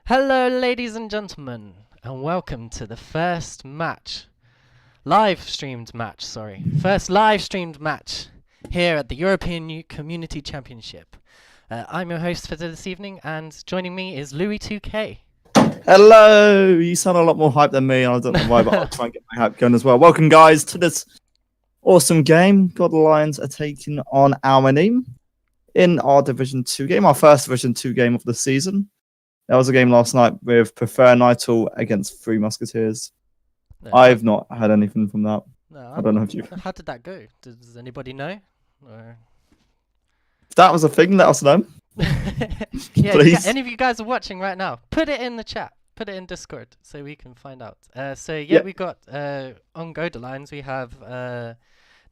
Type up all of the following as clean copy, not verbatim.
Hello, ladies and gentlemen, and welcome to the first live streamed match here at the European Community Championship. I'm your host for this evening, and joining me is Louis2K. Hello! You sound a lot more hype than me. I don't know why, but I'll try and get my hype going as well. Welcome, guys, to this awesome game. Godalions are taking on Almaning in our Division 2 game, our first Division 2 game of the season. There was a game last night with Prefer Nightle against Three Musketeers. No, I've not had anything from that. No, I don't know if you... How did that go? Does anybody know? Or... If that was a thing, let us know. Yeah, if any of you guys are watching right now, put it in the chat. Put it in Discord so we can find out. We got on Godalions, we have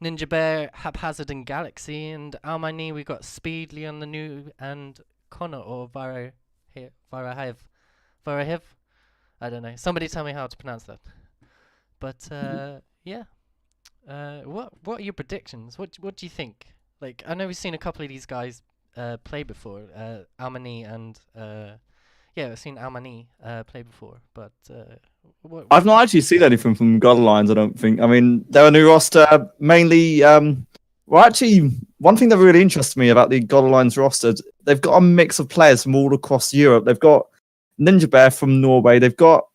Ninja Bear, Haphazard, and Galaxy. And Almaning, we got Speed, Leon the New, and Connor or Varahiv. I don't know. Somebody tell me how to pronounce that. But yeah. What are your predictions? What do you think? Like, I know we've seen a couple of these guys play before. Almaning and we've seen Almaning play before. But I've not actually seen anything from Godalions, I don't think. I mean, they're a new roster, mainly. Actually, one thing that really interests me about the Godalions roster, they've got a mix of players from all across Europe. They've got Ninja Bear from Norway. They've got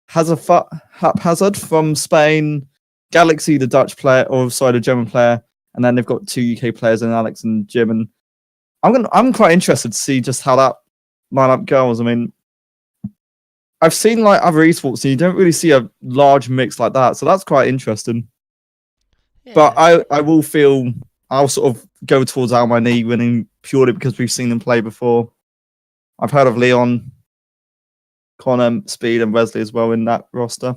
Haphazard from Spain, Galaxy, the Dutch player, the German player, and then they've got two UK players, in Alex and Jim. And I'm quite interested to see just how that lineup goes. I mean, I've seen like other esports, and you don't really see a large mix like that, so that's quite interesting. Yeah. But I'll sort of go towards Almaning winning purely because we've seen them play before. I've heard of Leon, Connor, Speed, and Wesley as well in that roster.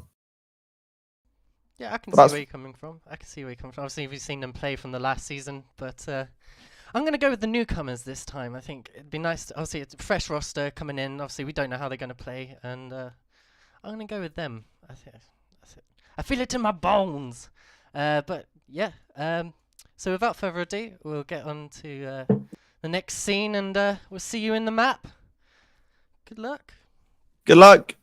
Yeah, I can see where you're coming from. Obviously, we've seen them play from the last season, but I'm going to go with the newcomers this time. I think it'd be nice to, obviously, it's a fresh roster coming in. Obviously, we don't know how they're going to play, and I'm going to go with them. I feel it in my bones. But yeah, so without further ado, we'll get on to the next scene, and we'll see you in the map. Good luck. Good luck.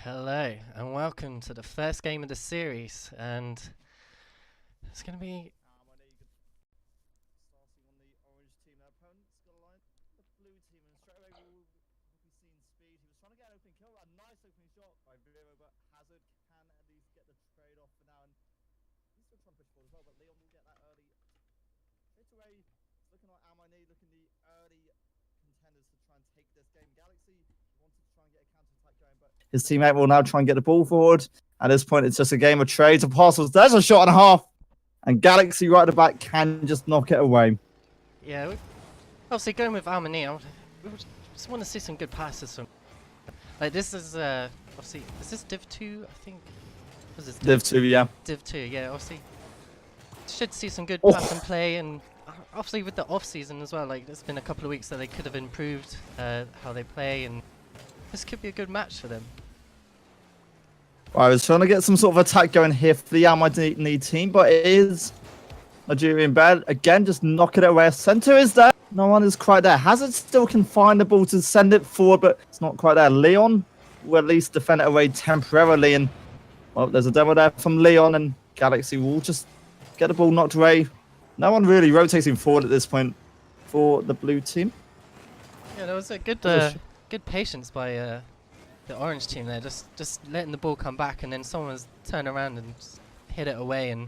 Hello, and welcome to the first game of the series, and it's going to be... Looking like Almaning, looking the early contenders to try and take this game. Galaxy wanted to try and get a counter attack going, but his teammate will now try and get the ball forward. At this point, it's just a game of trades and parcels. There's a shot and a half. And Galaxy right at the back can just knock it away. Yeah, obviously going with Almania, we just want to see some good passes from. Like this is obviously, is this Div 2? I think. Was this Div 2, yeah. Div 2, yeah. Obviously, should see some good Oh. pass and play, and obviously with the off season as well. Like there's been a couple of weeks that they could have improved how they play, and this could be a good match for them. I was trying to get some sort of attack going here for the Almania team, but it is Nigerian bad. Again, just knocking it away. Center is there. No one is quite there. Hazard still can find the ball to send it forward, but it's not quite there. Leon will at least defend it away temporarily. And, well, there's a demo there from Leon, and Galaxy will just get the ball knocked away. No one really rotating forward at this point for the blue team. Yeah, there was a good good patience by the orange team there, just letting the ball come back, and then someone's turn around and just hit it away, and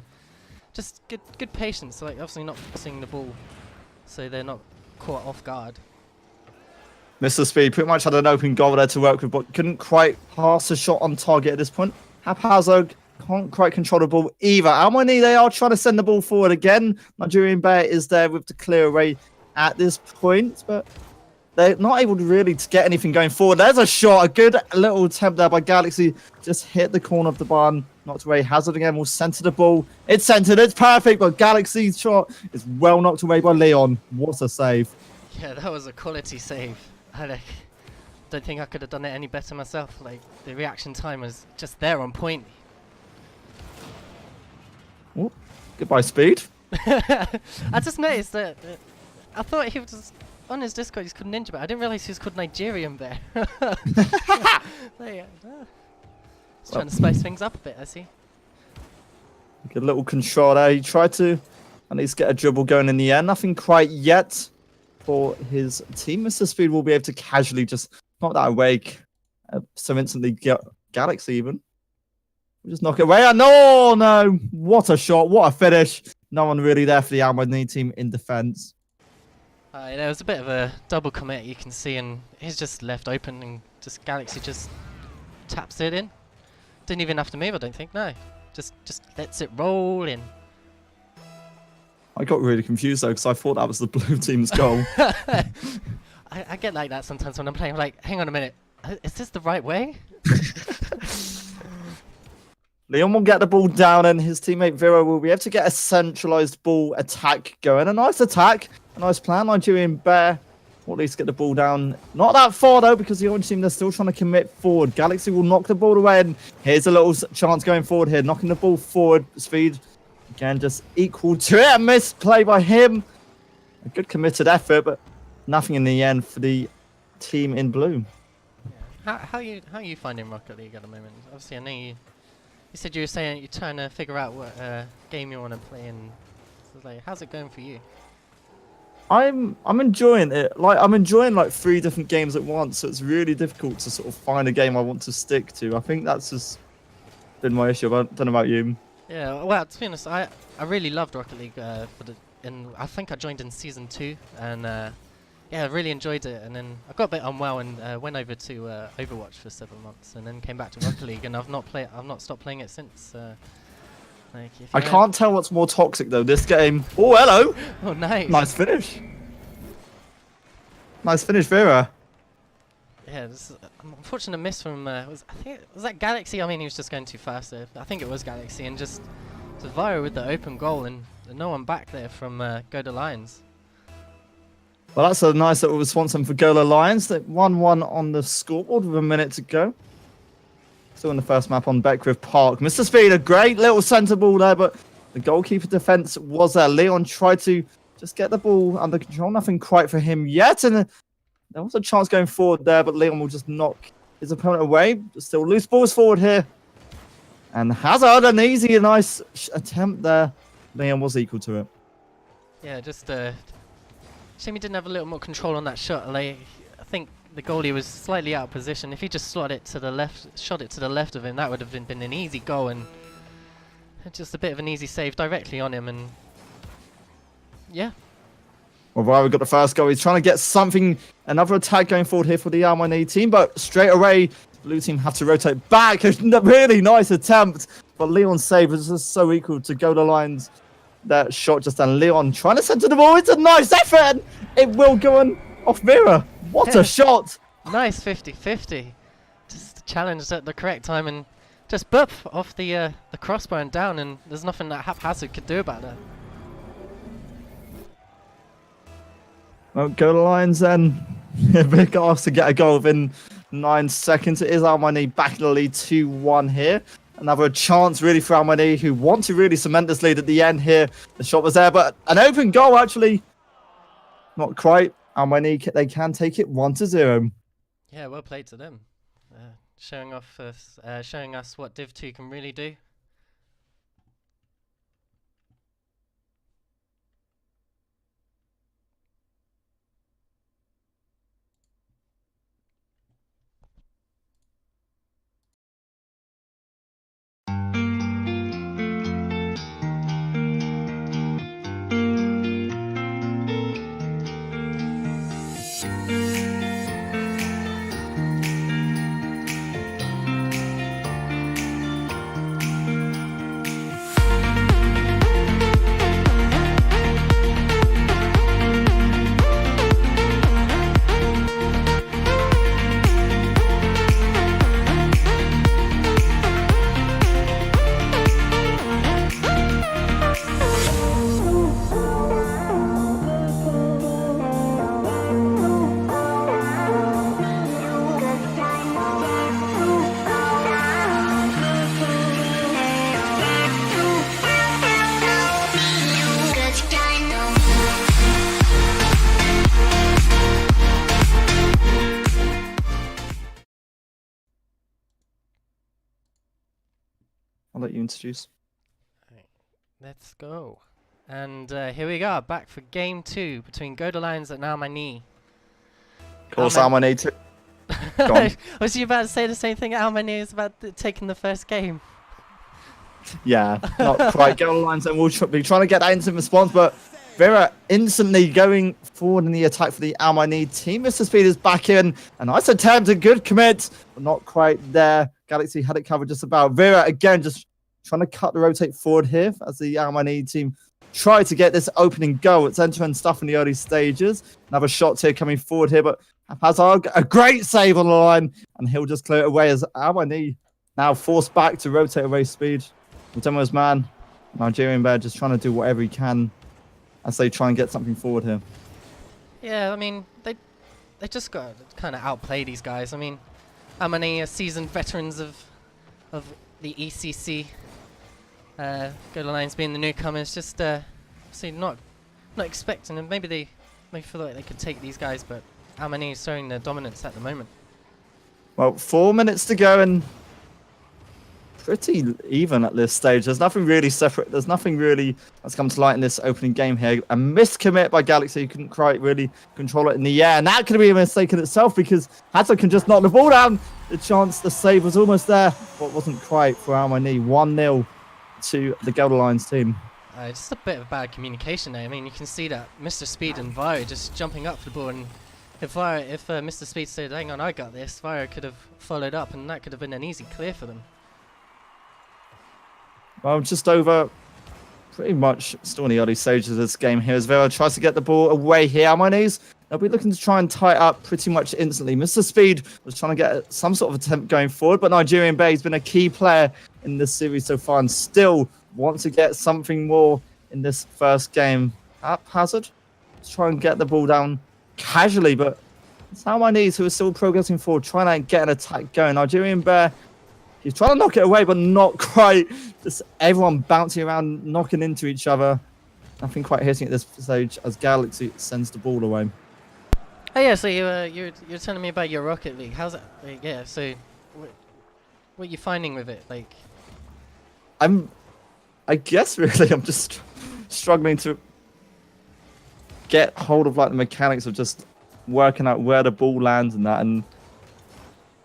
just good patience. Like obviously not forcing the ball, so they're not caught off guard. Mr. Speed pretty much had an open goal there to work with, but couldn't quite pass a shot on target at this point. Haphazard can't quite control the ball either. Almania, they are trying to send the ball forward again. Nigerian Bear is there with the clear away at this point, but they're not able to really get anything going forward. There's a shot, a good little attempt there by Galaxy. Just hit the corner of the barn, knocked away. Hazard again will center the ball. It's centered, it's perfect, but Galaxy's shot is well knocked away by Leon. What a save. Yeah, that was a quality save. I don't think I could have done it any better myself. Like the reaction time was just there on point. Oh, goodbye, Speed. I just noticed that I thought he was just, on his Discord he's called Ninja Bear. I didn't realize he was called Nigerian Bear. There you go. Just trying to spice things up a bit, I see. Good little control there. He tried to at least get a dribble going in the air. Nothing quite yet for his team. Mr. Speed will be able to casually just knock that away. So instantly Galaxy even. We'll just knock it away. No! What a shot. What a finish. No one really there for the Almania team in defense. There was a bit of a double commit you can see, and he's just left open, and just Galaxy just taps it in. Didn't even have to move, I don't think. No, just lets it roll in. I got really confused though because I thought that was the blue team's goal. I get like that sometimes when I'm playing. I'm like, hang on a minute, is this the right way? Leon will get the ball down, and his teammate Vero will be able to get a centralized ball attack going. A nice attack, a nice plan. Nigerian Bear will at least get the ball down. Not that far though, because the orange team, they're still trying to commit forward. Galaxy will knock the ball away, and here's a little chance going forward here. Knocking the ball forward. Speed, again, just equal to it. A missed play by him. A good committed effort, but nothing in the end for the team in blue. Yeah. How you finding Rocket League at the moment? Obviously, I know you said you were saying you're trying to figure out what game you want to play, and so like, how's it going for you? I'm enjoying it. Like I'm enjoying like 3 different games at once, so it's really difficult to sort of find a game I want to stick to. I think that's just been my issue. I don't know about you. Yeah, well, to be honest, I really loved Rocket League and I think I joined in season 2, and yeah, I really enjoyed it. And then I got a bit unwell and went over to Overwatch for 7 months, and then came back to Rocket League, and I've not stopped playing it since. Like I can't tell what's more toxic though. This game. Oh, hello. Oh, nice. Nice finish. Nice finish, Vera. Yeah, this is an unfortunate miss from I think was that Galaxy. I mean, he was just going too fast there. I think it was Galaxy, and just Viro with the open goal, and no one back there from Godalions. Well, that's a nice little response for Godalions. They 1-1 on the scoreboard with a minute to go. Still in the first map on Beckwith Park. Mr. Speed, a great little centre ball there, but the goalkeeper defence was there. Leon tried to just get the ball under control. Nothing quite for him yet. And there was a chance going forward there, but Leon will just knock his opponent away. Still loose balls forward here. And Hazard, an easy and nice attempt there. Leon was equal to it. Yeah, just shame he didn't have a little more control on that shot. Like, I think the goalie was slightly out of position. If he just shot it to the left of him, that would have been an easy goal, and just a bit of an easy save directly on him. And yeah. Well, Viro got the first goal. He's trying to get something, another attack going forward here for the Almania team, but straight away Blue team have to rotate back. A really nice attempt, but Leon's save is just so equal to Godalions. That shot just done. Leon trying to center the ball. It's a nice effort. And it will go on off mirror. What a shot! Nice 50-50. Just challenged at the correct time and just boop off the crossbar and down, and there's nothing that Haphazard could do about that. Well, Godalions then. Big ask to get a goal within 9 seconds. It is Almani back in the lead 2-1 here. Another chance really for Almani, who want to really cement this lead at the end here. The shot was there, but an open goal actually. Not quite. Almani, they can take it 1-0. Yeah, well played to them. Showing us what Div 2 can really do. I'll let you introduce. Right, let's go. And here we go, back for game 2 between Godalions and Almani. Of course, Almani too. Go on. Was you about to say the same thing? Almani is about taking the first game. Yeah, not quite. Godalions and we'll be trying to get that instant response, but Vera instantly going forward in the attack for the Almani team. Mr. Speed is back in. A nice attempt, a good commit, but not quite there. Galaxy had it covered just about. Vera again just trying to cut the rotate forward here as the Almani team try to get this opening goal. It's end-to-end stuff in the early stages. Another shot here coming forward here, but Hazard, a great save on the line, and he'll just clear it away as Almani now forced back to rotate away Speed. Demo's man, Nigerian Bear, just trying to do whatever he can as they try and get something forward here. Yeah, I mean, they just got to kind of outplay these guys. I mean, Almani are seasoned veterans of the ECC. Godalions being the newcomers, just see not expecting them. Maybe they feel like they could take these guys, but Almani is showing their dominance at the moment. Well, 4 minutes to go and pretty even at this stage. There's nothing really separate. There's nothing really that's come to light in this opening game here. A missed commit by Galaxy, who couldn't quite really control it in the air. And that could be a mistake in itself because Hazard can just knock the ball down. The chance, the save was almost there, but wasn't quite for Almani. 1-0 to the Godalions team. Just a bit of bad communication there. I mean, you can see that Mr. Speed and Viro just jumping up for the ball, and if Mr. Speed said, "Hang on, I got this," Viro could have followed up, and that could have been an easy clear for them. Well, just over pretty much still in the early stages of this game here as Vera tries to get the ball away here. Almani's, they'll be looking to try and tie it up pretty much instantly. Mr. Speed was trying to get some sort of attempt going forward, but Nigerian Bay has been a key player in this series so far and still wants to get something more in this first game. Hazard, let's try and get the ball down casually, but it's Almani's who is still progressing forward, trying to get an attack going. Nigerian Bear, he's trying to knock it away, but not quite. Just everyone bouncing around, knocking into each other. Nothing quite hitting at this stage as Galaxy sends the ball away. Oh yeah, so you're telling me about your Rocket League. How's that? Like, yeah, so what are you finding with it? Like, I guess really I'm just struggling to get hold of like the mechanics of just working out where the ball lands and that, and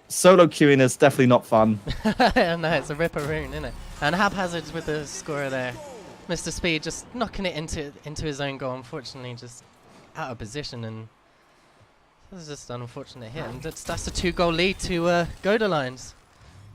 solo queuing is definitely not fun. No, it's a ripperoo, isn't it? And Haphazard with the scorer there. Mr. Speed just knocking it into his own goal, unfortunately just out of position, and This is just an unfortunate hit, and that's a 2-goal lead to Godalions.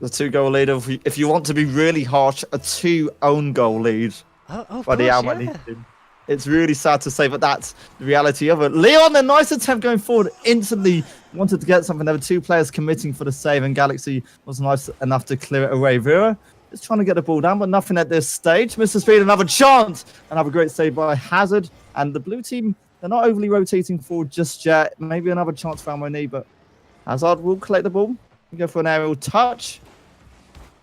The 2-goal lead. If you want to be really harsh, a 2 own goal lead by the Almighty team. It's really sad to say, but that's the reality of it. Leon, a nice attempt going forward, instantly wanted to get something. There were 2 players committing for the save, and Galaxy was nice enough to clear it away. Vera is trying to get the ball down, but nothing at this stage. Mr. Speed, another chance. Another great save by Hazard. And the blue team, they're not overly rotating forward just yet. Maybe another chance for Harmony, but Hazard will collect the ball. Go for an aerial touch.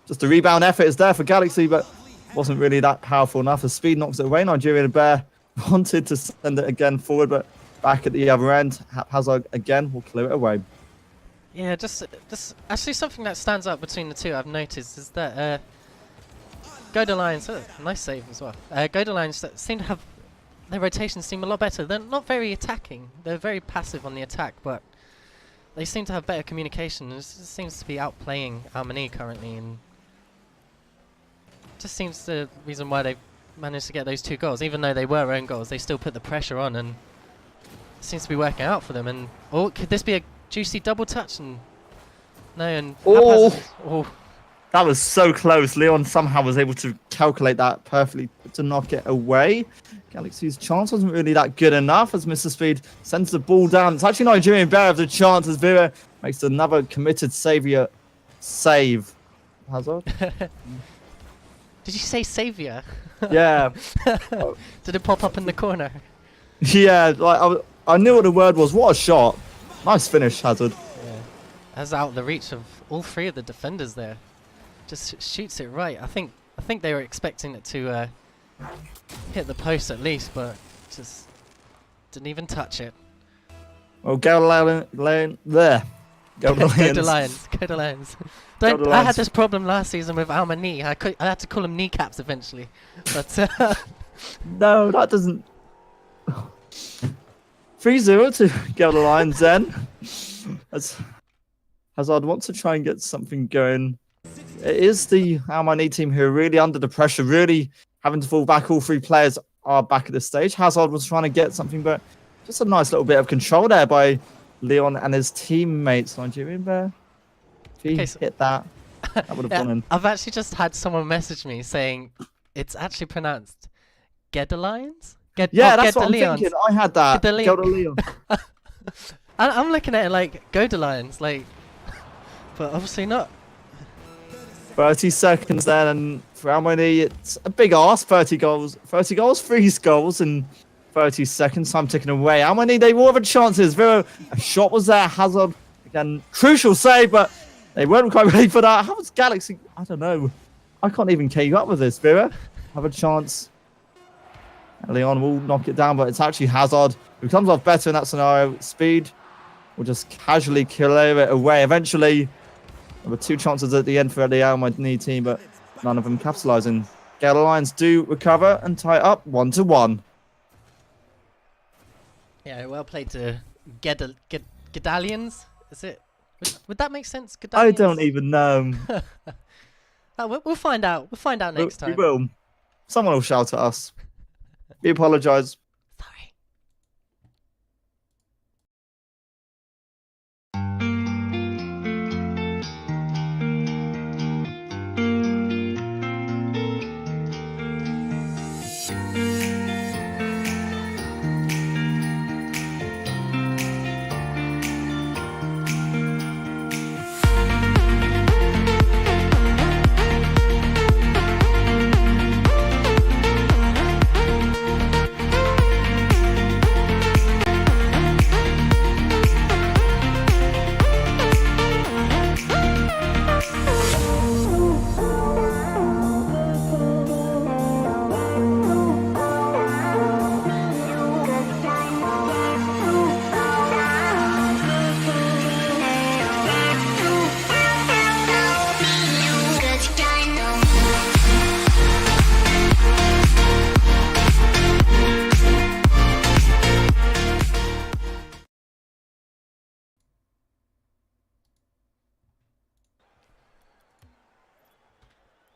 Just a rebound effort is there for Galaxy, but wasn't really that powerful enough. The Speed knocks it away. Nigerian Bear wanted to send it again forward, but back at the other end, Hazard again will clear it away. Yeah, just actually something that stands out between the two I've noticed is that Godalions, nice save as well. Godalions seem to have their rotations seem a lot better. They're not very attacking. They're very passive on the attack, but they seem to have better communication. It seems to be outplaying Harmony currently, and just seems the reason why they've managed to get those 2 goals. Even though they were own goals, they still put the pressure on, and it seems to be working out for them. And could this be a juicy double touch? And no, and that was so close. Leon somehow was able to calculate that perfectly to knock it away. Galaxy's chance wasn't really that good enough as Mr. Speed sends the ball down. It's actually Nigerian Bear of the chance as Vera makes another committed save. Hazard? Did you say saviour? Yeah. Did it pop up in the corner? Yeah, like I knew what the word was. What a shot. Nice finish, Hazard. Yeah. That's out the reach of all 3 of the defenders there. Just shoots it right. I think they were expecting it to hit the post at least, but just didn't even touch it. Well, Godalions. Godalions. I had this problem last season with Alma knee. I had to call them kneecaps eventually, but no, that doesn't. 3-0 to Godalions then. As Hazard wants to try and get something going. It is the Almighty team who are really under the pressure, really having to fall back. All 3 players are back at this stage. Hazard was trying to get something, but just a nice little bit of control there by Leon and his teammates. Nigerian Bear. If he hit that, that would have gone in. I've actually just had someone message me saying it's actually pronounced Godalions. That's what I'm thinking. I had that. Godalions. I'm looking at it like Godalions, like, but obviously not. 30 seconds then, and for Almighty, it's a big ask. 30 goals, 3 goals in 30 seconds. Time ticking away. Almighty, they will have a chances. Vera, a shot was there. Hazard, again, crucial save, but they weren't quite ready for that. How was Galaxy? I don't know. I can't even keep up with this. Vera, have a chance. Leon will knock it down, but it's actually Hazard who comes off better in that scenario. Speed will just casually clear it away. Eventually, there were 2 chances at the end for the Almighty team, but none of them capitalizing. Godalions do recover and tie up 1-1. Yeah, well played to Godalions. Is it? Would that make sense? Godalions? I don't even know. We'll find out. We'll find out next time. We will. Someone will shout at us. We apologise. Sorry.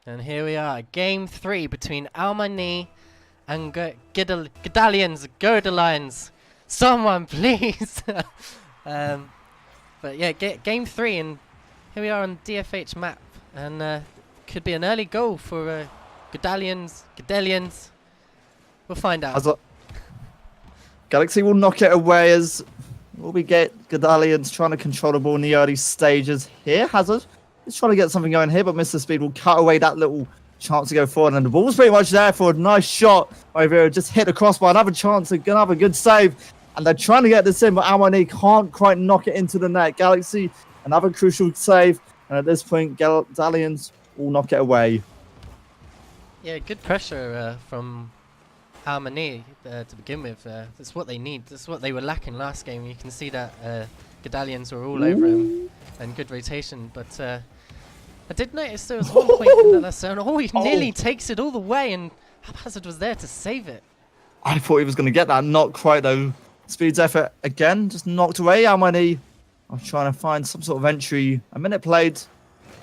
And here we are, game 3 between Almani and Godalions. Someone please But yeah, game 3, and here we are on DFH map, and could be an early goal for Godalions. We'll find out. Galaxy will knock it away as we get Godalions trying to control the ball in the early stages here. Hazard is trying to get something going here, but Mr. Speed will cut away that little chance to go forward, and the ball's pretty much there for a nice shot by Vera. Just hit across by another chance, another good save, and they're trying to get this in, but Almani can't quite knock it into the net. Galaxy, another crucial save, and at this point, Godalions will knock it away. Yeah, good pressure from Almani to begin with. That's what they need. That's what they were lacking last game. You can see that Godalions were all over him, and good rotation, but I did notice there was one point in the last zone. Oh, he nearly takes it all the way, and Haphazard was there to save it. I thought he was going to get that. Not quite, though. Speed's effort again, just knocked away. Almani, I'm trying to find some sort of entry. A minute played,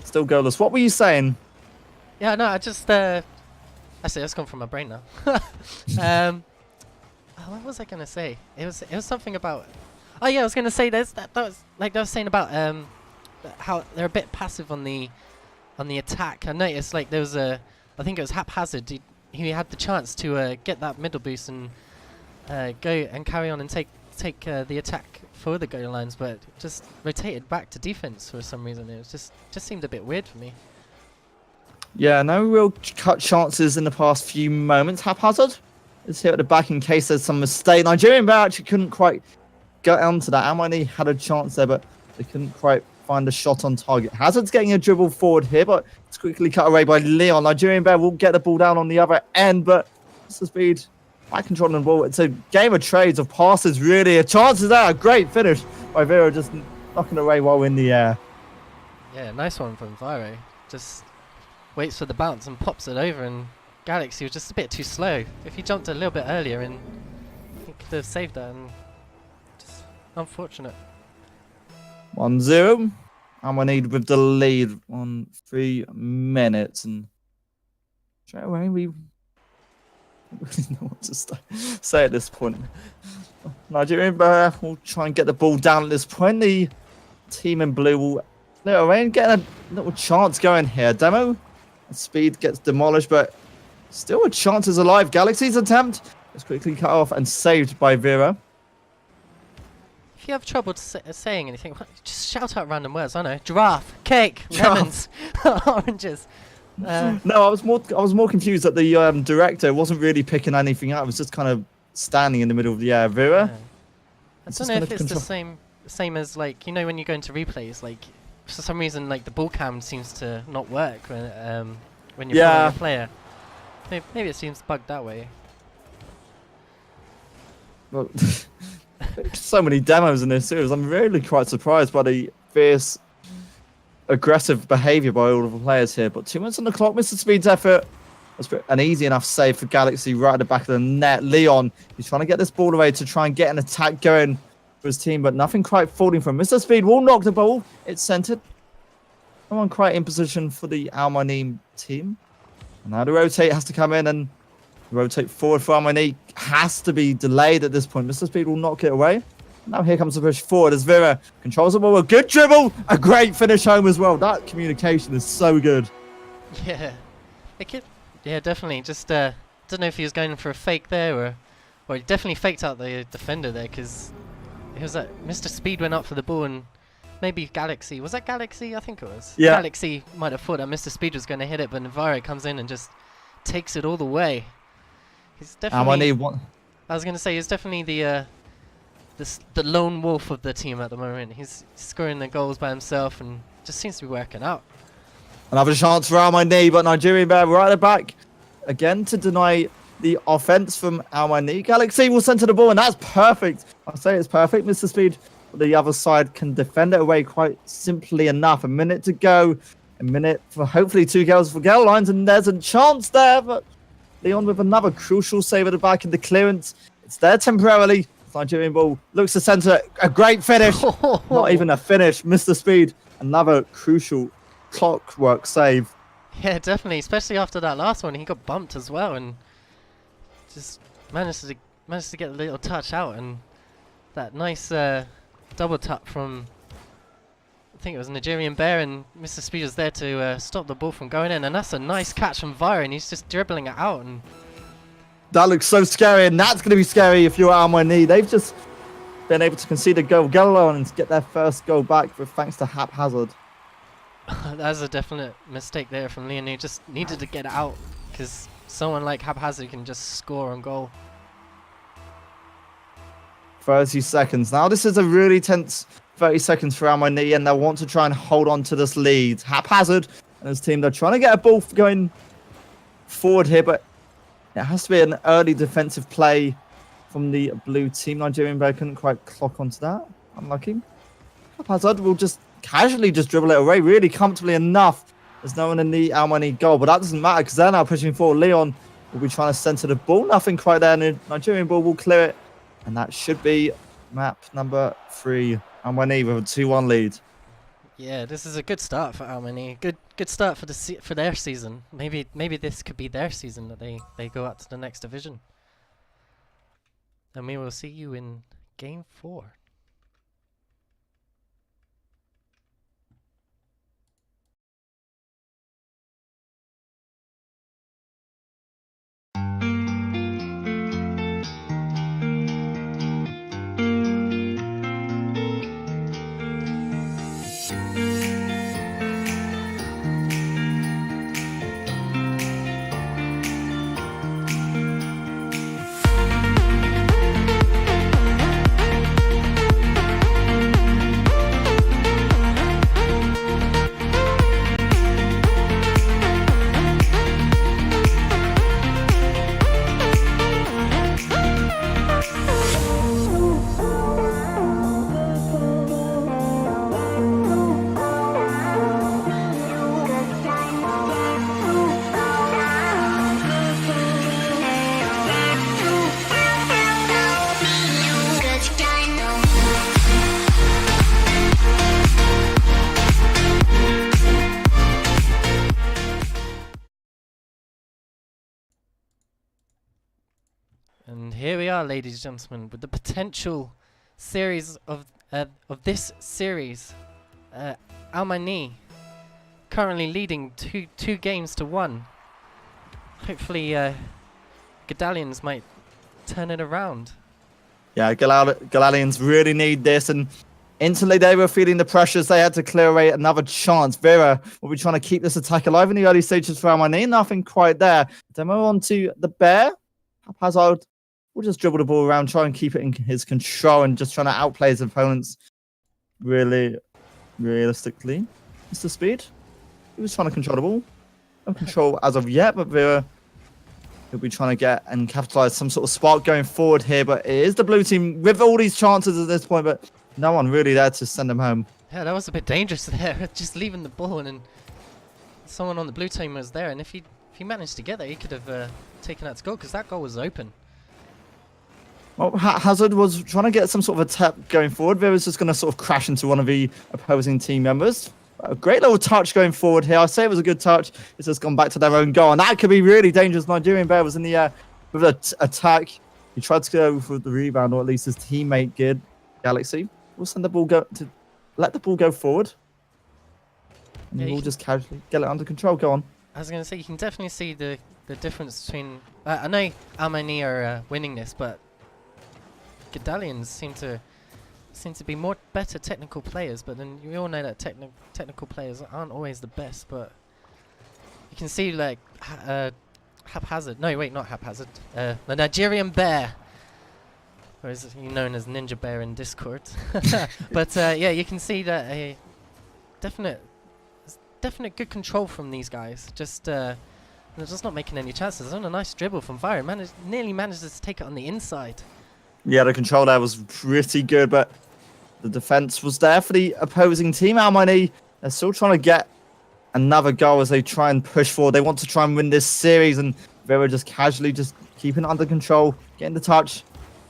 still goalless. What were you saying? Yeah, no, I just... Actually, that's gone from my brain now. What was I going to say? It was something about... Oh, yeah, I was going to say that was like I was saying about how they're a bit passive on the attack. I noticed like there was I think it was Haphazard. He had the chance to get that middle boost and go and carry on and take the attack for the goal lines, but just rotated back to defense for some reason. It was just seemed a bit weird for me. Yeah, no real cut chances in the past few moments. Haphazard is here at the back in case there's some mistake. Nigerian Bear actually couldn't quite get onto that. Almani had a chance there, but they couldn't quite find a shot on target. Hazard's getting a dribble forward here, but it's quickly cut away by Leon. Nigerian Bear will get the ball down on the other end, but Mr. Speed by controlling the ball. It's a game of trades, of passes, really. A chance is there. A great finish by Vero, just knocking it away while in the air. Yeah, nice one from Viro. Just waits for the bounce and pops it over, and Galaxy was just a bit too slow. If he jumped a little bit earlier, and he could have saved that, and just unfortunate. 1-0. And we need with the lead on 3 minutes, and straight away we really know what to say at this point. Nigerian Bear will try and get the ball down at this point. The team in blue will let away and get a little chance going here. Demo. Speed gets demolished, but still a chance is alive. Galaxy's attempt is quickly cut off and saved by Vero. If you have trouble saying anything, just shout out random words. I know. Giraffe, cake, lemons, oranges. No, I was more confused that the director wasn't really picking anything out. It was just kind of standing in the middle of the air. Vera. Yeah. I don't know if it's the same as, like, you know, when you go into replays, like for some reason like the ball cam seems to not work when you're playing a player. Maybe it seems bugged that way. Well, so many demos in this series. I'm really quite surprised by the fierce, aggressive behaviour by all of the players here. But 2 minutes on the clock. Mr. Speed's effort was an easy enough save for Galaxy right at the back of the net. Leon, he's trying to get this ball away to try and get an attack going for his team, but nothing quite falling from Mr. Speed. Will knock the ball. It's centered. No one quite in position for the Almani team. And now the rotate has to come in, and rotate forward for Almani has to be delayed at this point. Mr. Speed will knock it away. Now here comes the push forward as Vera controls the ball. A good dribble. A great finish home as well. That communication is so good. Yeah. Yeah, definitely. Just don't know if he was going for a fake there, or he definitely faked out the defender there, because it was like Mr. Speed went up for the ball, and maybe Galaxy. Was that Galaxy? I think it was. Yeah. Galaxy might have thought that Mr. Speed was going to hit it, but Navarro comes in and just takes it all the way. He's definitely... I was going to say, he's definitely the lone wolf of the team at the moment. He's scoring the goals by himself and just seems to be working out. Another chance for Almani, but Nigerian Bear right at the back. Again to deny the offense from Almani. Galaxy will center the ball, and that's perfect. I say it's perfect. Mr. Speed, the other side can defend it away quite simply enough. A minute to go. A minute for hopefully 2 goals for Godalions, and there's a chance there, but Leon with another crucial save at the back in the clearance. It's there temporarily. Nigerian ball looks to center. A great finish. Not even a finish. Mr. Speed, another crucial clockwork save. Yeah, definitely. Especially after that last one, he got bumped as well, and just managed to get a little touch out, and that nice double tap from, I think it was Nigerian Bear, and Mr. Speed was there to stop the ball from going in, and that's a nice catch from Vira, and he's just dribbling it out. And that looks so scary, and that's going to be scary if you're on my knee. They've just been able to concede a goal. Godalions get their first goal back thanks to Haphazard. That's a definite mistake there from Leon. He just needed to get it out, because someone like Haphazard can just score on goal. 30 seconds. Now this is a really tense 30 seconds for Almani, and they'll want to try and hold on to this lead. Haphazard and his team, they're trying to get a ball going forward here, but it has to be an early defensive play from the blue team. Nigerian Bear couldn't quite clock onto that. Unlucky. Haphazard will just casually just dribble it away really comfortably enough. There's no one in the Almani goal, but that doesn't matter because they're now pushing forward. Leon will be trying to center the ball. Nothing quite there. Nigerian ball will clear it. And that should be map number 3. Almani with a 2-1 lead. Yeah, this is a good start for Almani. Good start for their season. Maybe this could be their season that they go up to the next division. And we will see you in game 4. And here we are, ladies and gentlemen, with the potential series of this series. Almani currently leading two games to 1. Hopefully, Godalions might turn it around. Yeah, Godalions really need this, and instantly they were feeling the pressures. They had to clear away another chance. Vera will be trying to keep this attack alive in the early stages for Almani. Nothing quite there. Demo on to the Bear. Haphazard will just dribble the ball around, try and keep it in his control, and just trying to outplay his opponents really realistically. Mr. Speed, he was trying to control the ball. No control as of yet, but Vera will be trying to get and capitalize some sort of spark going forward here. But it is the blue team with all these chances at this point, but no one really there to send them home. Yeah, that was a bit dangerous there, just leaving the ball, and then someone on the blue team was there, and if he managed to get there, he could have taken that to goal, because that goal was open. Well, Hazard was trying to get some sort of a tap going forward. Vera's just going to sort of crash into one of the opposing team members. A great little touch going forward here. I say it was a good touch. It's just gone back to their own goal, and that could be really dangerous. Nigerian Bear was in the air with an attack. He tried to go for the rebound, or at least his teammate did. Galaxy will send the ball let the ball go forward, and we'll just casually get it under control. Go on. I was going to say, you can definitely see the difference between... I know Almani are winning this, but Godalions seem to be better technical players, but then we all know that technical players aren't always the best. But you can see, like, Haphazard. No, wait, not Haphazard. The Nigerian Bear, or is he known as Ninja Bear in Discord? But yeah, you can see that a definite good control from these guys. They're just not making any chances. On a nice dribble from Vira, nearly manages to take it on the inside. Yeah, the control there was pretty good, but the defense was there for the opposing team. Almani, they're still trying to get another goal as they try and push forward. They want to try and win this series, and Vera just casually just keeping it under control, getting the touch.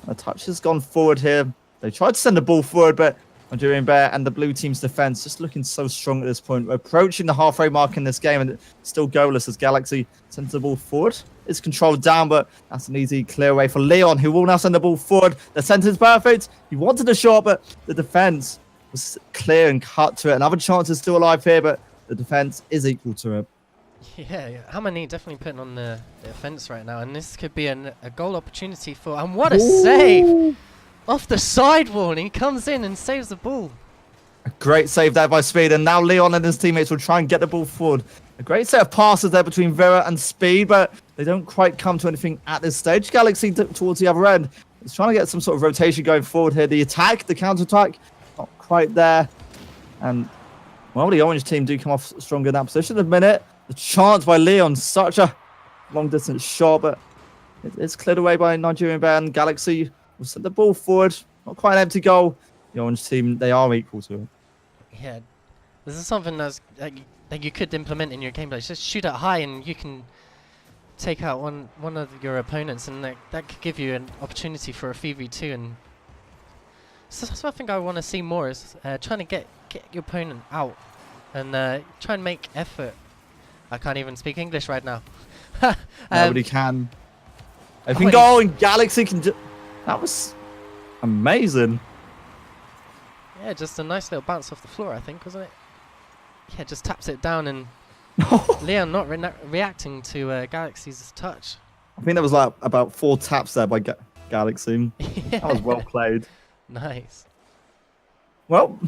The touch has gone forward here. They tried to send the ball forward, but Nigerian Bear and the blue team's defense just looking so strong at this point. We're approaching the halfway mark in this game and still goalless as Galaxy sends the ball forward. It's controlled down, but that's an easy clear away for Leon, who will now send the ball forward. The center's perfect. He wanted a shot, but the defense was clear and cut to it. Another chance is still alive here, but the defense is equal to it. Yeah, Harmony definitely putting on the offense right now, and this could be a goal opportunity for. And what a save! Off the sidewall, and he comes in and saves the ball. A great save there by Speed, and now Leon and his teammates will try and get the ball forward. A great set of passes there between Vera and Speed, but they don't quite come to anything at this stage. Galaxy towards the other end. It's trying to get some sort of rotation going forward here. The attack, the counter-attack, not quite there. And, well, the orange team do come off stronger in that position. A minute. The chance by Leon, such a long-distance shot, but it's cleared away by Nigerian Bear, and Galaxy will send the ball forward. Not quite an empty goal. The orange team, they are equal to it. Yeah, this is something that you could implement in your gameplay. Just shoot it high, and you can take out one of your opponents, and that could give you an opportunity for a 3v2. And so that's what I think I want to see more, is trying to get your opponent out and try and make effort. I can't even speak English right now. Nobody can. I think goal, and Galaxy can that was amazing. Yeah, just a nice little bounce off the floor, I think, wasn't it? Yeah, just taps it down, and Leon not reacting to Galaxy's touch. I think there was like about 4 taps there by Galaxy. Yeah. That was well played. Nice. Well,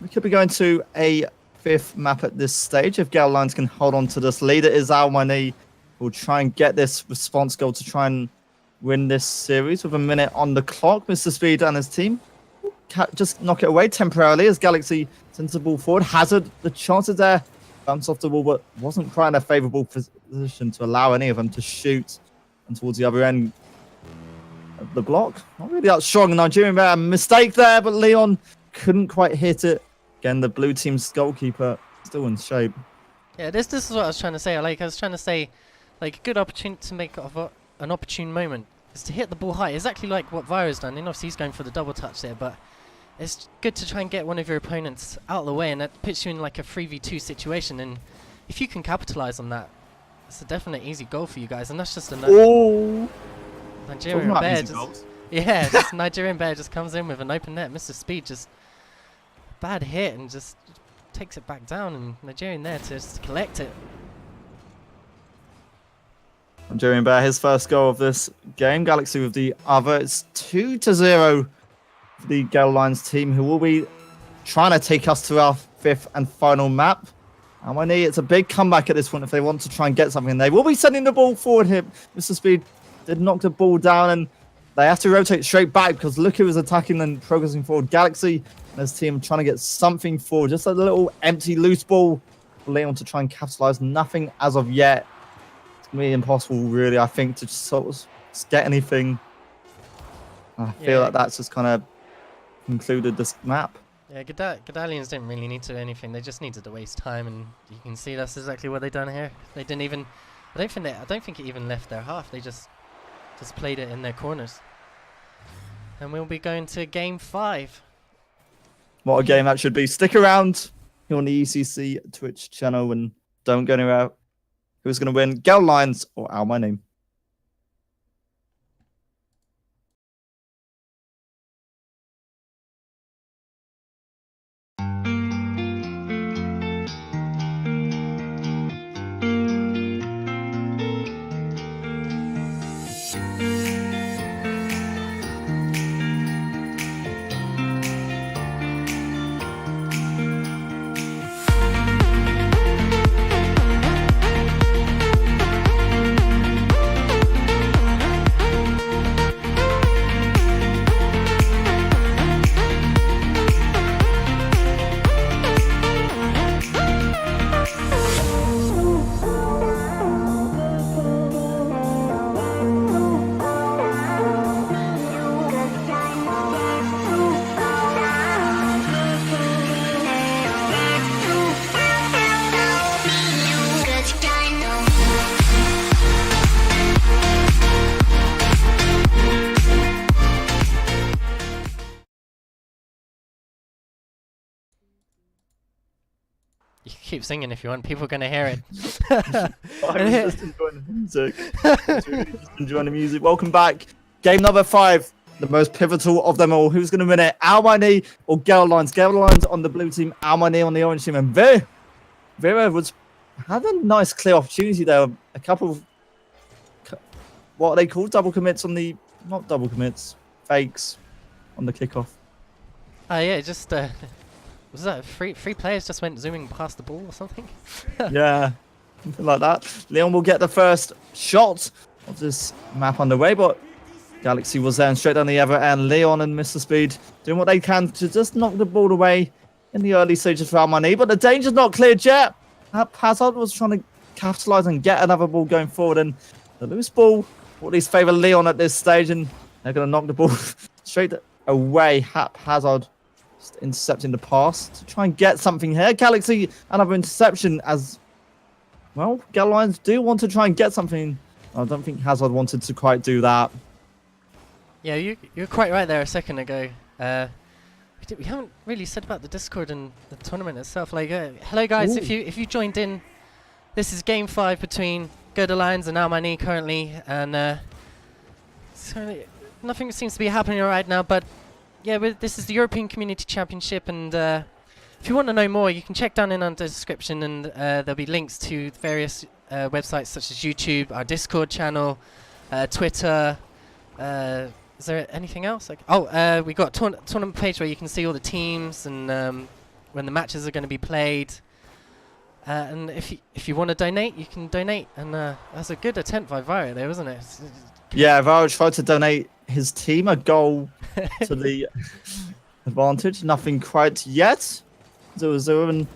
we could be going to a 5th map at this stage. If Godalions can hold on to this lead, it is Almani who will try and get this response goal to try and win this series with a minute on the clock. Mr. Speed and his team just knock it away temporarily as Galaxy sends the ball forward. Hazard, the chances there, bounced off the ball, but wasn't quite in a favourable position to allow any of them to shoot. And towards the other end of the block, not really that strong. Nigerian Bear, mistake there, but Leon couldn't quite hit it. Again, the blue team's goalkeeper still in shape. Yeah, this is what I was trying to say. I was trying to say, a good opportunity to make an opportune moment is to hit the ball high, exactly like what Vira's done. And obviously he's going for the double touch there, but it's good to try and get one of your opponents out of the way, and that puts you in like a 3v2 situation. And if you can capitalize on that, it's a definite easy goal for you guys. And that's just a Nigerian Bear. This Nigerian Bear just comes in with an open net. Mr. Speed just bad hit and just takes it back down, and Nigerian there to just collect it. Nigerian Bear, his first goal of this game. Galaxy with the other. It's 2-0 for the Godalions team, who will be trying to take us to our 5th and final map. And it's a big comeback at this point if they want to try and get something. They will be sending the ball forward here. Mr. Speed did knock the ball down, and they have to rotate straight back because look who is attacking and progressing forward. Galaxy and his team trying to get something forward. Just a little empty loose ball for Leon to try and capitalize. Nothing as of yet. It's going to be impossible, really, I think, to just sort of get anything. I feel like that's just kind of concluded this map. Yeah, Godalions didn't really need to do anything. They just needed to waste time, and you can see that's exactly what they done here. They didn't even. I don't think it even left their half. They just played it in their corners. And we'll be going to game 5. What a game that should be. Stick around here on the ECC Twitch channel and don't go anywhere. Who's going to win? Godalions or Almani? keep singing if you want. People are going to hear it. I was just enjoying the music. Just enjoying the music. Welcome back. Game number 5. The most pivotal of them all. Who's going to win it? Almighty or Godalions? Godalions on the blue team. Almighty on the orange team. And Vera had a nice clear opportunity there. A couple of, what are they called? Double commits on the, not double commits, fakes on the kickoff. Yeah, just was that three players just went zooming past the ball or something? Yeah, something like that. Leon will get the first shot of this map underway, but Galaxy was there and straight down the other end. Leon and Mr. Speed doing what they can to just knock the ball away in the early stages for Almighty, but the danger's not cleared yet. Hazard was trying to capitalise and get another ball going forward, and the loose ball will at least favour Leon at this stage, and they're going to knock the ball straight away. Hazard just intercepting the pass to try and get something here. Galaxy, another interception as well. Godalions do want to try and get something. I don't think Hazard wanted to quite do that. Yeah, you're quite right there a second ago. We haven't really said about the Discord and the tournament itself. Like, hello guys, if you joined in, this is game 5 between Godalions and Almighty currently, and nothing seems to be happening right now. But yeah, this is the European Community Championship, and if you want to know more, you can check down in on the description, and there'll be links to various websites such as YouTube, our Discord channel, Twitter. Is there anything else? Like, we got a tournament page where you can see all the teams and when the matches are going to be played. And if you want to donate, you can donate. And that's a good attempt by Vira there, wasn't it? Yeah, Vira tried to donate his team a goal to the advantage. Nothing quite yet. 0-0, and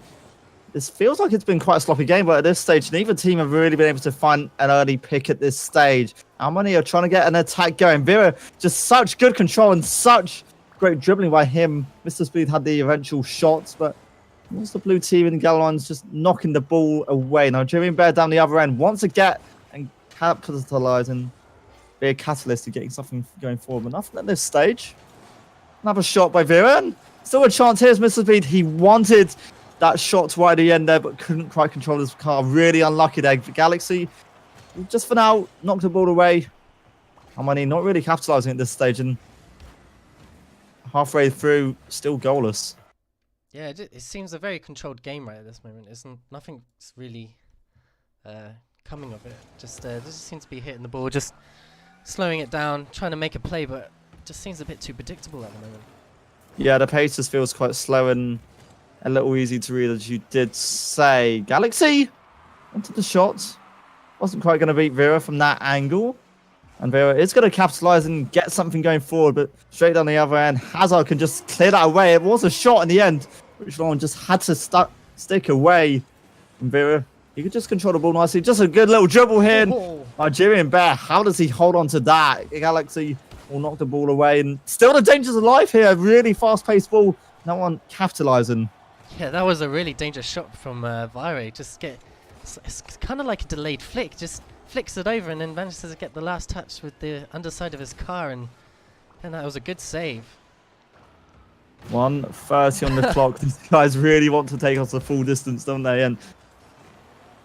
this feels like it's been quite a sloppy game, but at this stage, neither team have really been able to find an early pick at this stage. Almighty are trying to get an attack going. Vera, just such good control and such great dribbling by him. Mr. Speed had the eventual shots, but it was the blue team and Godalions just knocking the ball away. Now, Nigerian Bear down the other end wants to get and capitalize and be a catalyst to getting something going forward. But nothing at this stage. Another shot by Vera. Still a chance. Here's Mr. Speed. He wanted that shot right at the end there, but couldn't quite control his car. Really unlucky there. Galaxy, just for now, knocked the ball away. Almighty not really capitalizing at this stage, and halfway through, still goalless. Yeah, it seems a very controlled game right at this moment. Nothing's really coming of it. Just just seems to be hitting the ball, just slowing it down, trying to make a play, but it just seems a bit too predictable at the moment. Yeah, the pace just feels quite slow and a little easy to read, as you did say. Galaxy onto the shot. Wasn't quite going to beat Vera from that angle. And Vera is going to capitalize and get something going forward, but straight down the other end, Hazard can just clear that away. It was a shot in the end, which Lauren just had to stick away from Vera. He could just control the ball nicely. Just a good little dribble here. Nigerian Bear, how does he hold on to that? Galaxy will knock the ball away, and still the dangers of life here. Really fast-paced ball. No one capitalizing. Yeah, that was a really dangerous shot from Vire. It's kind of like a delayed flick. Just flicks it over and then manages to get the last touch with the underside of his car, and that was a good save. 1:30 on the clock. These guys really want to take us the full distance, don't they? And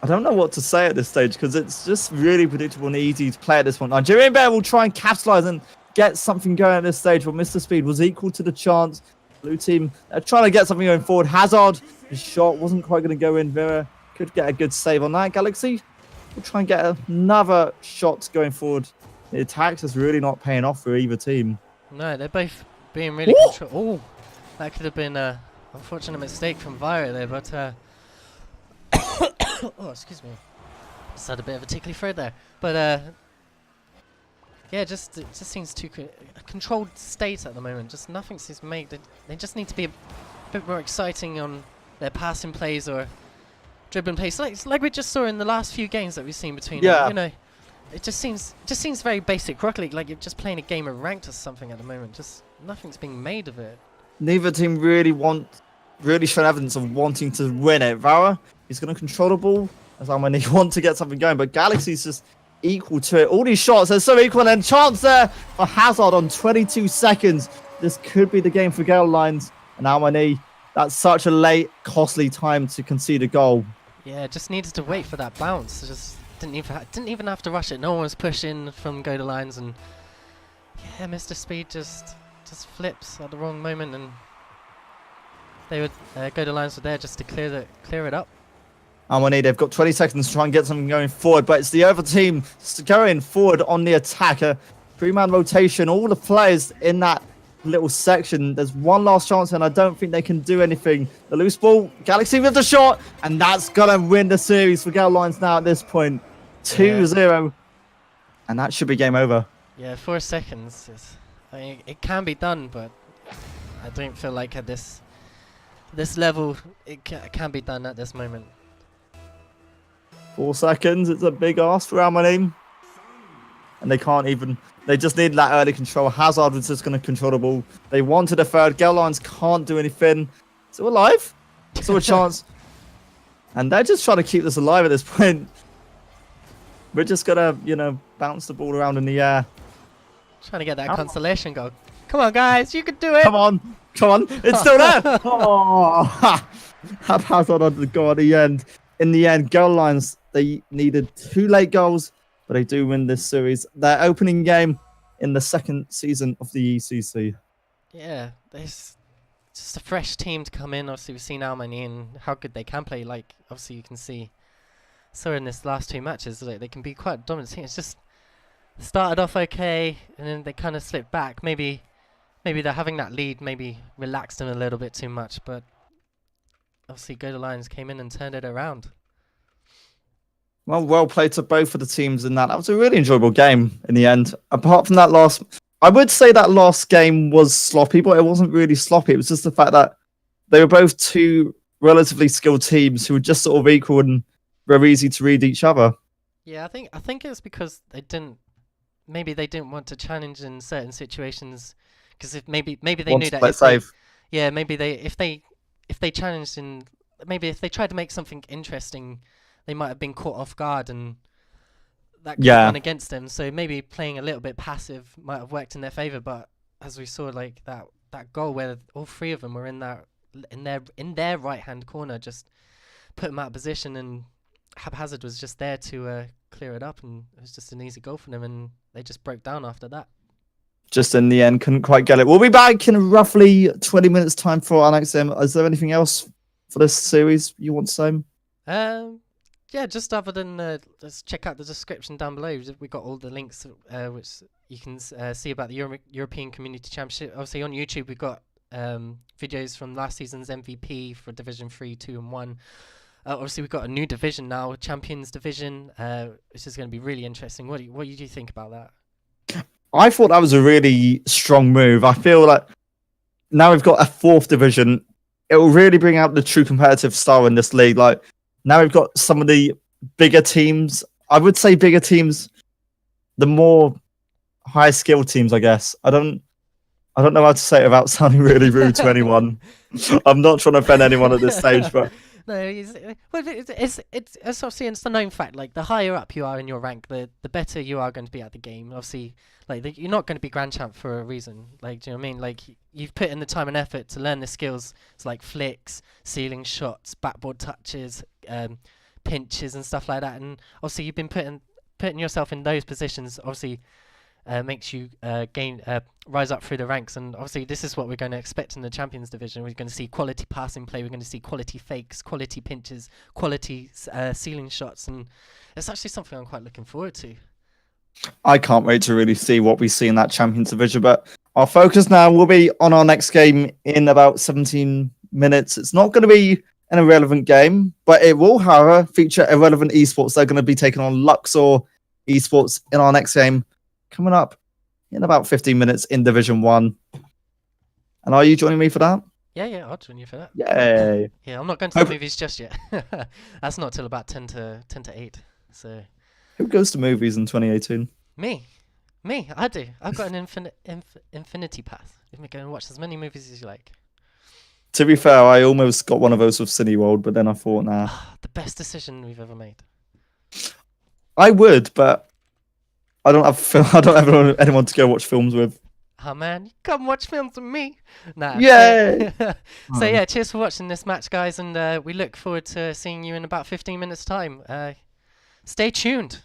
I don't know what to say at this stage, because it's just really predictable and easy to play at this point. Nigerian Bear will try and capitalize and get something going at this stage, but Mr. Speed was equal to the chance. Blue team trying to get something going forward. Hazard, his shot wasn't quite going to go in. Vera could get a good save on that. Galaxy will try and get another shot going forward. The attacks is really not paying off for either team. No, they're both being really controlled. Oh, that could have been an unfortunate mistake from Vira there, but oh, excuse me. Just had a bit of a tickly throat there. But yeah, it just seems too a controlled state at the moment. Just nothing seems made. They just need to be a bit more exciting on their passing plays or dribbling plays, like we just saw in the last few games that we've seen between them. You know, it just seems very basic Rocket League, like you're just playing a game of ranked or something at the moment. Just nothing's being made of it. Neither team really shown evidence of wanting to win it. Vara is going to control the ball as when they want to get something going, but Galaxy's just equal to it. All these shots are so equal, and chance there for Hazard on 22 seconds. This could be the game for Godalions, and Almighty That's such a late, costly time to concede a goal. Yeah, just needed to wait for that bounce. Just didn't even have to rush it. No one was pushing from Godalions, and yeah, Mr. Speed just flips at the wrong moment, and they would Godalions were there just to clear it up. They've got 20 seconds to try and get something going forward, but it's the other team going forward on the attack. A 3-man rotation, all the players in that little section. There's one last chance, and I don't think they can do anything. The loose ball, Galaxy with the shot, and that's gonna win the series for Godalions now at this point. 2-0, and that should be game over. Yeah, 4 seconds. I mean, it can be done, but I don't feel like at this level it can be done at this moment. 4 seconds, it's a big ask for Almanin. And they can't even, they just need that early control. Hazard was just going to control the ball. They wanted a third. Godalions can't do anything. Still alive. Still a chance. And they're just trying to keep this alive at this point. We're just going to, bounce the ball around in the air. Trying to get that consolation goal. Come on, guys, you can do it. Come on. It's still there. Oh, Hazard on the goal at the end. In the end, Godalions, they needed 2 late goals, but they do win this series. Their opening game in the 2nd season of the ECC. Yeah, there's just a fresh team to come in. Obviously, we've seen Almanin and how good they can play. Like, obviously, you can see. So in this last 2 matches, like, they can be quite a dominant team. It's just started off okay, and then they kind of slipped back. Maybe they're having that lead, maybe relaxed them a little bit too much, but obviously Godalions came in and turned it around. Well played to both of the teams in that. That was a really enjoyable game in the end. Apart from that I would say that last game was sloppy, but it wasn't really sloppy. It was just the fact that they were both 2 relatively skilled teams who were just sort of equal and very easy to read each other. Yeah, I think it's because they didn't want to challenge in certain situations, because if maybe they knew that if they challenged in, maybe if they tried to make something interesting, they might have been caught off guard, and that could have gone against them. So maybe playing a little bit passive might have worked in their favor. But as we saw, like that goal where all 3 of them were in their right hand corner, just put them out of position, and Haphazard was just there to clear it up, and it was just an easy goal for them, and they just broke down after that. Just in the end, couldn't quite get it. We'll be back in roughly 20 minutes time for our next game. Is there anything else for this series you want to say? Yeah, just other than just check out the description down below. We got all the links which you can see about the European Community Championship. Obviously on YouTube we've got videos from last season's MVP for Division 3, 2 and 1. Obviously we've got a new division now, Champions Division, which is going to be really interesting. What do you think about that? I thought that was a really strong move. I feel like now we've got a 4th division. It will really bring out the true competitive style in this league. Like, now we've got some of the bigger teams. I would say bigger teams, the more high skilled teams, I guess. I don't know how to say it without sounding really rude to anyone. I'm not trying to offend anyone at this stage, but no, it's obviously it's the known fact. Like, the higher up you are in your rank, the better you are going to be at the game. Obviously, like, you're not going to be grand champ for a reason. Like, do you know what I mean? Like, you've put in the time and effort to learn the skills. It's like flicks, ceiling shots, backboard touches, pinches, and stuff like that. And obviously, you've been putting yourself in those positions. Obviously, makes you rise up through the ranks, and obviously this is what we're going to expect in the Champions Division. We're going to see quality passing play, we're going to see quality fakes, quality pinches, quality ceiling shots, and it's actually something I'm quite looking forward to. I can't wait to really see what we see in that Champions Division, but our focus now will be on our next game in about 17 minutes. It's not going to be an irrelevant game, but it will, however, feature irrelevant esports. They're going to be taking on Luxor esports in our next game, coming up in about 15 minutes in Division 1. And are you joining me for that? Yeah, I'll join you for that. Yay. Yeah, I'm not going to the movies just yet. That's not till about 10 to 8. So who goes to movies in 2018? Me, I do. I've got an infinity pass. You can go and watch as many movies as you like. To be fair, I almost got one of those with Cineworld, but then I thought, nah. The best decision we've ever made. I would, but I don't have anyone to go watch films with. Oh man, come watch films with me. Nah. Yay! So yeah, cheers for watching this match, guys, and we look forward to seeing you in about 15 minutes time. Stay tuned.